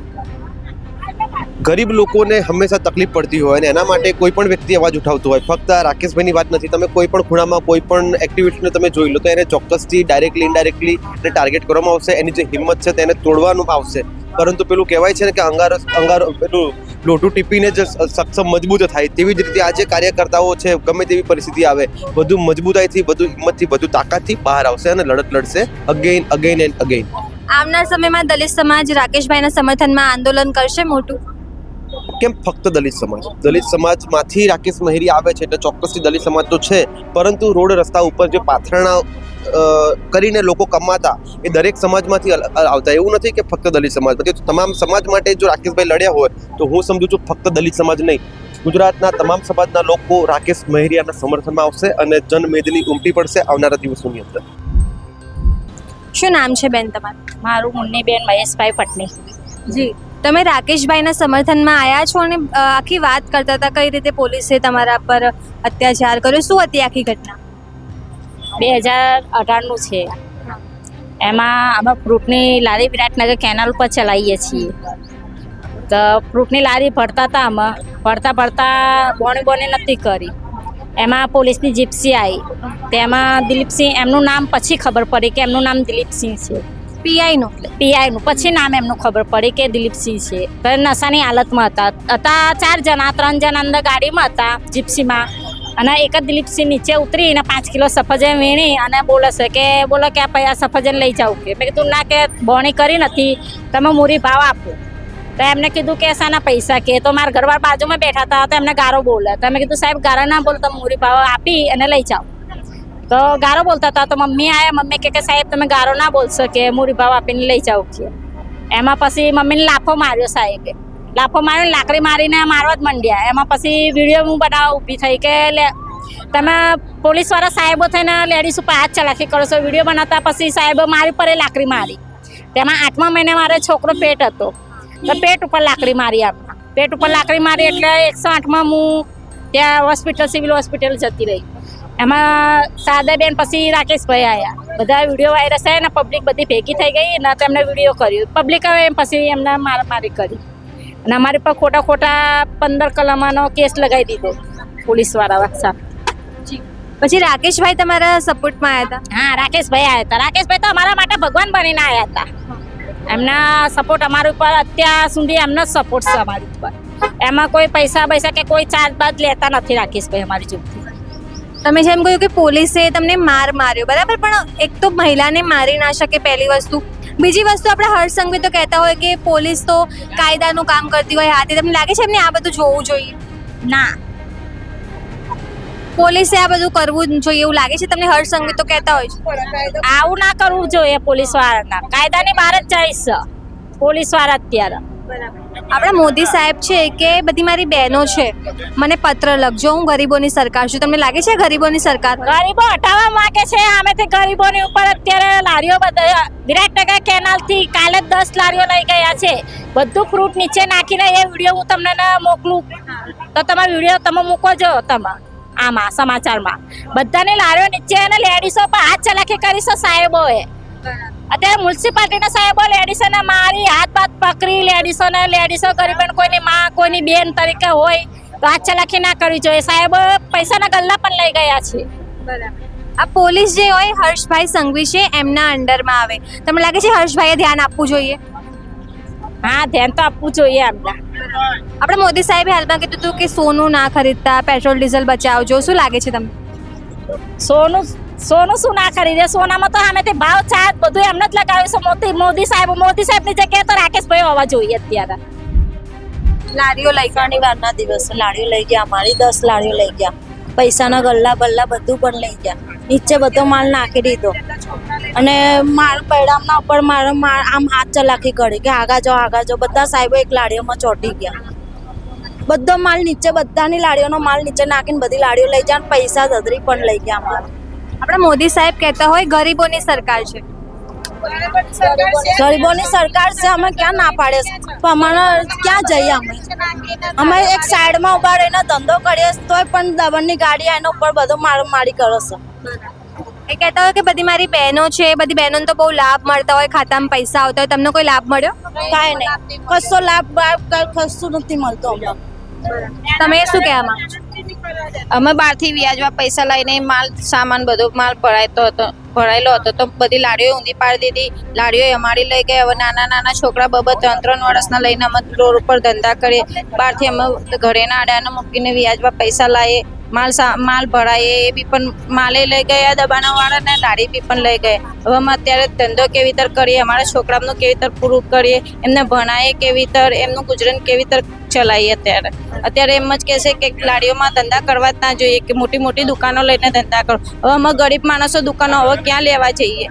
S11: ગરીબ લોકોને હંમેશા તકલીફ પડતી હોય અને એના માટે કોઈ પણ વ્યક્તિ અવાજ ઉઠાવતો હોય. ફક્ત આ રાકેશભાઈની વાત નથી, તમે કોઈ પણ ખૂણામાં કોઈ પણ એક્ટિવિસ્ટને તમે જોઈ લો તો એને ચોક્કસથી ડાયરેક્ટલી ઇનડાયરેક્ટલી એને ટાર્ગેટ કરવામાં આવશે. એની જે હિંમત છે તેને તોડવાનું આવશે. પરંતુ પેલું કહેવાય છે ને કે અંગારો પેલું લોટું ટીપીને જે સક્ષમ મજબૂત થાય, તેવી જ રીતે આ જે કાર્યકર્તાઓ છે ગમે તેવી પરિસ્થિતિ આવે વધુ મજબૂતાઈથી, વધુ હિંમતથી, વધુ તાકાતથી બહાર આવશે અને લડત લડશે અગેન એન્ડ અગેન.
S4: આવનાર સમયમાં દલિત સમાજ રાકેશભાઈના સમર્થનમાં આંદોલન કરશે મોટું?
S11: કેમ ફક્ત દલિત સમાજમાંથી રાકેશ મહેરિયા આવે છે એટલે ચોક્કસથી દલિત સમાજ તો છે, પરંતુ રોડ રસ્તા ઉપર જે પાથરણા કરીને લોકો કમાતા એ દરેક સમાજમાંથી આવતા. એવું નથી કે ફક્ત દલિત સમાજમાંથી, તમામ સમાજ માટે જો રાકેશભાઈ લડ્યા હોય તો હું સમજુ છું ફક્ત દલિત સમાજ નહીં, ગુજરાતના તમામ સમાજના લોકો રાકેશ મહેરિયાના સમર્થનમાં આવશે અને જનમેદની ઉમટી પડશે આવનારા દિવસોની અંદર.
S4: શું નામ છે બેન તમારું?
S5: મારું મુન્નીબેન મહેશભાઈ પટની.
S4: જી, તમે રાકેશભાઈના સમર્થનમાં આવ્યા છો અને આખી વાત કરતા હતા કઈ રીતે પોલીસે તમારા પર અત્યાચાર કર્યો, શું હતી આખી ઘટના?
S5: 2018નું છે. એમાં અમે ફ્રૂટની લારી વિરાટનગર કેનાલ પર ચલાવીએ છીએ. તો ફ્રૂટની લારી ભરતા હતા, અમે ભરતા બોણી નથી કરી. એમાં પોલીસની જીપ્સી આવી, તેમાં દિલીપસિંહ એમનું નામ પછી ખબર પડી કે એમનું નામ દિલીપસિંહ છે. પીઆઈનું પછી નામ એમનું ખબર પડી કે દિલીપસિંહ છે. તો નશાની હાલતમાં હતા 4 જણા, 3 જણા અંદર ગાડીમાં હતા જીપ્સીમાં, અને એક જ દિલીપસિંહ નીચે ઉતરી અને 5 કિલો સફરજન વીણી અને બોલો કે આ સફરજન લઈ જાઓ. કે મેં કીધું ના, કે બોણી કરી નથી, તમે મૂરી ભાવ આપો. તો એમને કીધું કે શાના પૈસા? કે તો મારા ઘરવાળા બાજુમાં બેઠા હતા તો એમને ગારો બોલે. તો મેં કીધું સાહેબ ગારો ના બોલો, તમે મૂરી ભાવ આપી અને લઈ જાઓ. તો ગારો બોલતા હતા તો મમ્મી આવ્યા. મમ્મી કે સાહેબ તમે ગારો ના બોલશો, કે મૂરી ભાવ આપીને લઈ જાઓ. કે એમાં પછી મમ્મીને લાફો માર્યો સાહેબે. લાફો માર્યો, લાકડી મારીને મારવા જ માંડ્યા. એમાં પછી વિડીયો હું બનાવવા ઊભી થઈ કે તમે પોલીસવાળા સાહેબો થઈને લેડીઝ ઉપર હાથ ચલાકી કરો છો. વિડીયો બનાવતા પછી સાહેબો મારી પર લાકડી મારી. તેમાં 8મા મહિને મારો છોકરો પેટ હતો તો પેટ ઉપર લાકડી મારી. આપણા પેટ ઉપર લાકડી મારી એટલે 108માં હું ત્યાં સિવિલ હોસ્પિટલ જતી રહી. એમાં સાદાબેન પછી રાકેશભાઈ આવ્યા. બધા વિડીયો વાયરસ થયા ને પબ્લિક બધી ભેગી થઈ ગઈ ને તેમને વિડીયો કર્યો. પબ્લિક હવે એમ પછી એમને મારામારી કરી અને અમારી પર ખોટા 15 કલમનો કેસ લગાવી દીધો પોલીસવાળા સાથે.
S4: પછી રાકેશભાઈ તમારા સપોર્ટમાં આવ્યા હતા?
S5: હા, રાકેશભાઈ આવ્યા હતા. રાકેશભાઈ તો અમારા માટે ભગવાન બનીને આવ્યા હતા. એમના સપોર્ટ અમારી ઉપર અત્યાર સુધી એમનો જ સપોર્ટ છે અમારી ઉપર. એમાં કોઈ પૈસા કે કોઈ ચાર્જ બાદ લેતા નથી રાકેશભાઈ અમારી જોડથી.
S4: તમે જેમ કહ્યું કે પોલીસે તમને માર્યો, બરાબર, પણ એક તો મહિલાને મારી ના શકે પહેલી વસ્તુ. બીજી વસ્તુ આપણે હર્ષ સંઘવી તો કહેતા હોય કે પોલીસ તો કાયદાનું કામ કરતી હોય હાથે. તમને લાગે છે એમને આ બધું જોવું જોઈએ?
S5: ના,
S4: પોલીસે આ બધું કરવું જોઈએ એવું લાગે છે તમને? હર્ષ સંઘવી તો કહેતા હોય છે
S5: આવું ના કરવું જોઈએ પોલીસ વાળાના. કાયદાની બહાર જ જઈશ પોલીસ વાળા અત્યારે.
S4: આપણા મોદી સાહેબ છે કે બધી મારી બહેનો છે મને પત્ર લખજો, હું ગરીબોની સરકાર છું. તમને લાગે છે ગરીબોની સરકાર?
S5: ગરીબો હટાવવા માંગે છે આમેથી. ગરીબોની ઉપર અત્યારે લારીઓ બધા વિરાટનગર કેનાલથી કાલે 10 લારીઓ લઈ ગયા છે. બધું ફ્રૂટ નીચે નાખીને એ વિડીયો હું તમને મોકલું તો તમે વિડીયો તમે મૂકો જો તમે આમાં સમાચારમાં. બધાની લારીઓ નીચે અને લેડીઝો પર હાથ ચલાકી કરી છે સાહેબોએ. અત્યારે મ્યુનિસિપાલિટીના સાહેબો લેડીઝોને મારી હાથ પકડી લેડીઝો ગરીબન કોઈની માં કોઈની બેન તરીકે હોય તો હાથ ચલાકી ના કરવી જોઈએ. સાહેબો પૈસાના ગલ્લા પણ લઈ ગયા છે.
S4: આ પોલીસ જે હોય હર્ષભાઈ સંઘવી છે એમના અંડરમાં આવે. તમને લાગે છે હર્ષભાઈએ ધ્યાન આપવું જોઈએ?
S5: હા, ધ્યાન તો આપવું જોઈએ એમના.
S4: આપણે મોદી સાહેબે હાલમાં કીધું હતું કે સોનું ના ખરીદતા, પેટ્રોલ ડીઝલ બચાવજો. શું લાગે છે તમને?
S5: સોનું શું ના ખરીદે? સોનામાં તો સામેથી ભાવ ચાત બધું એમને જ લગાવ્યું છે મોદી સાહેબની જગ્યાએ તો રાકેશભાઈ હોવા જોઈએ અત્યારે.
S4: લારીઓ લઈ
S12: શનિવારના વારના દિવસે લાડીઓ લઈ ગયા. અમારી 10 લાડીઓ લઈ ગયા. પૈસાના ગલ્લા બલ્લા બધું પણ લઈ ગયા. નીચે બધો માલ નાખી દીધો અને માલ પૈડામના ઉપર આમ હાથ ચલાકી કરી કે આગા જાઓ. બધા સાહેબો એક લાડીઓમાં ચોંટી ગયા. બધો માલ નીચે, બધાની લાડીઓનો માલ નીચે નાખીને બધી લાડીઓ લઈ ગયા. પૈસા ધદરી પણ લઈ ગયા અમારા.
S4: આપણા મોદી સાહેબ કહેતા હોય ગરીબોની સરકાર છે.
S12: ગરીબોની સરકાર છે, અમે ક્યાં ના પાડે છે? પણ અમારે ક્યાં જઈએ? અમે એક સાઈડમાં ઉભા રહીને ધંધો કરીએ તોય પણ દબણની ગાડી એના ઉપર બધો મારી કરો છે.
S4: એ કહેતા હોય કે બધી મારી બહેનો છે, બધી બહેનોને તો બહુ લાભ મળતા હોય, ખાતામાં પૈસા આવતા હોય. તમને કોઈ લાભ મળ્યો?
S12: કાંઈ નહીં, કશો લાભ કશું નથી મળતો અમને.
S4: તમે શું કહેવા માંગો છો?
S12: અમે બહારથી વ્યાજમાં પૈસા લઈને સામાન બધો માલ ભરાયેલો હતો તો બધી લાડીઓ ઊંધી પાડી દીધી. લાડીઓ અમારી લઈ ગઈ. હવે નાના છોકરા 3 વર્ષના લઈને અમે રોડ ઉપર ધંધા કરીએ. બહારથી અમે ઘરેના આડાને મૂકીને વ્યાજમાં પૈસા લાવીએ. માલ ભરાઈએ એ બી પણ માલે લઈ ગયા દબાણવાળા ને લાડી બી પણ લઈ ગયા. હવે અમે અત્યારે ધંધો કેવી રીતે કરીએ? અમારા છોકરાનું કેવી રીતે પૂરું કરીએ? એમને ભણાવીએ કેવી રીતે? એમનું ગુજરાન કેવી રીતે ચલાવીએ? અત્યારે એમ જ કહેશે કે લાડીઓમાં ધંધા કરવા જ ના જોઈએ, કે મોટી દુકાનો લઈને ધંધા કરો. હવે અમે ગરીબ માણસો દુકાનો હવે ક્યાં લેવા જઈએ?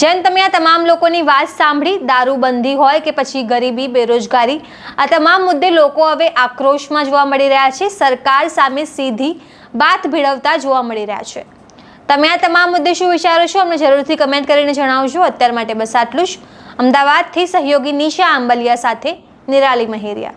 S4: જેમ તમે આ તમામ લોકોની વાત સાંભળી, દારૂબંધી હોય કે પછી ગરીબી, બેરોજગારી, આ તમામ મુદ્દે લોકો હવે આક્રોશમાં જોવા મળી રહ્યા છે. સરકાર સામે સીધી વાત ભીડવતા જોવા મળી રહ્યા છે. તમે આ તમામ મુદ્દે શું વિચારો છો? અમને જરૂરથી કમેન્ટ કરીને જણાવજો. અત્યાર માટે બસ આટલું જ. અમદાવાદથી સહયોગી નિશા આંબલિયા સાથે નિરાલી મહેરિયા.